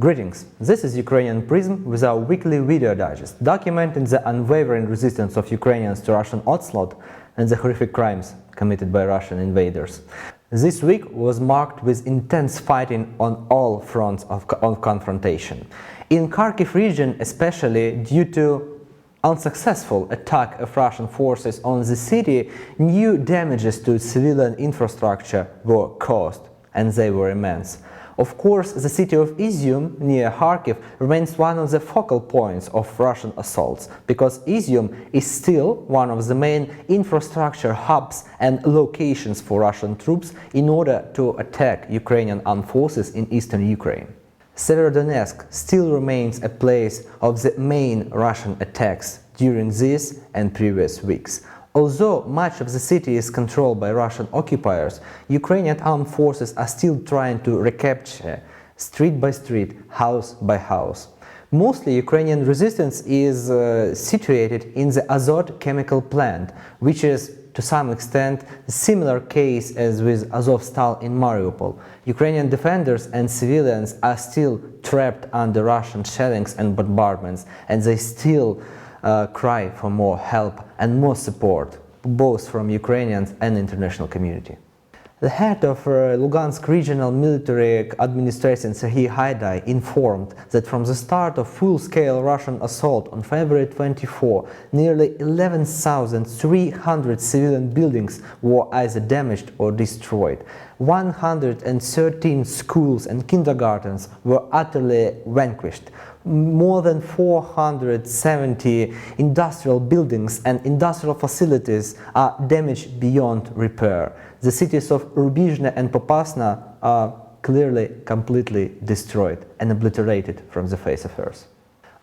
Greetings, this is Ukrainian Prism with our weekly video digest, documenting the unwavering resistance of Ukrainians to Russian onslaught and the horrific crimes committed by Russian invaders. This week was marked with intense fighting on all fronts of confrontation. In Kharkiv region, especially due to unsuccessful attack of Russian forces on the city, new damages to civilian infrastructure were caused, and they were immense. Of course, the city of Izium, near Kharkiv, remains one of the focal points of Russian assaults, because Izium is still one of the main infrastructure hubs and locations for Russian troops in order to attack Ukrainian armed forces in eastern Ukraine. Severodonetsk still remains a place of the main Russian attacks during this and previous weeks. Although much of the city is controlled by Russian occupiers, Ukrainian armed forces are still trying to recapture street by street, house by house. Mostly Ukrainian resistance is situated in the Azot chemical plant, which is to some extent a similar case as with Azovstal in Mariupol. Ukrainian defenders and civilians are still trapped under Russian shellings and bombardments, and they still cry for more help and more support, both from Ukrainians and the international community. The head of Luhansk regional military administration, Serhiy Haidai, informed that from the start of full-scale Russian assault on February 24, nearly 11,300 civilian buildings were either damaged or destroyed. 113 schools and kindergartens were utterly vanquished. More than 470 industrial buildings and industrial facilities are damaged beyond repair. The cities of Rubizhne and Popasna are clearly completely destroyed and obliterated from the face of earth.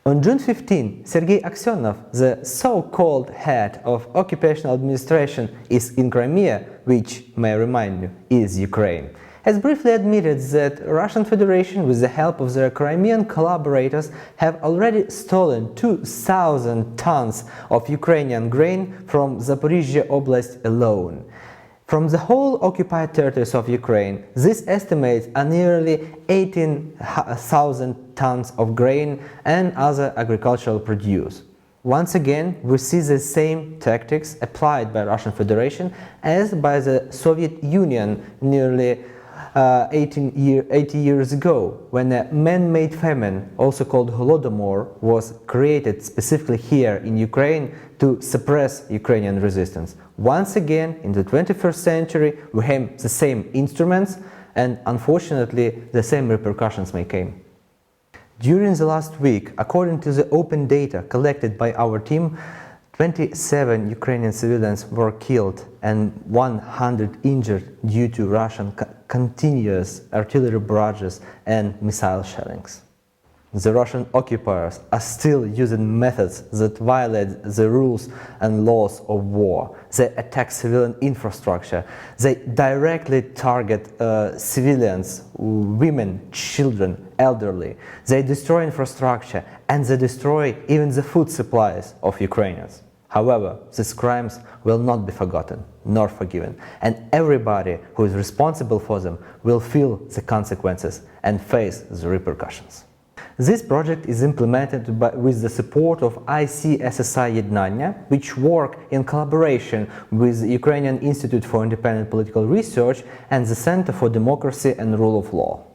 On June 15, Sergei Aksyonov, the so-called head of occupational administration in Crimea, which, may I remind you, is Ukraine, has briefly admitted that Russian Federation, with the help of their Crimean collaborators, have already stolen 2,000 tons of Ukrainian grain from Zaporizhzhia Oblast alone. From the whole occupied territories of Ukraine, these estimates are nearly 18,000 tons of grain and other agricultural produce. Once again, we see the same tactics applied by Russian Federation as by the Soviet Union nearly 80 years ago, when a man-made famine, also called Holodomor, was created specifically here in Ukraine to suppress Ukrainian resistance. Once again, in the 21st century, we have the same instruments, and unfortunately, the same repercussions may come. During the last week, according to the open data collected by our team, 27 Ukrainian civilians were killed and 100 injured due to Russian continuous artillery barrages and missile shellings. The Russian occupiers are still using methods that violate the rules and laws of war. They attack civilian infrastructure. They directly target civilians, women, children, elderly. They destroy infrastructure, and they destroy even the food supplies of Ukrainians. However, these crimes will not be forgotten nor forgiven, and everybody who is responsible for them will feel the consequences and face the repercussions. This project is implemented with the support of Isar Ednannia, which work in collaboration with the Ukrainian Institute for Independent Political Research and the Center for Democracy and Rule of Law.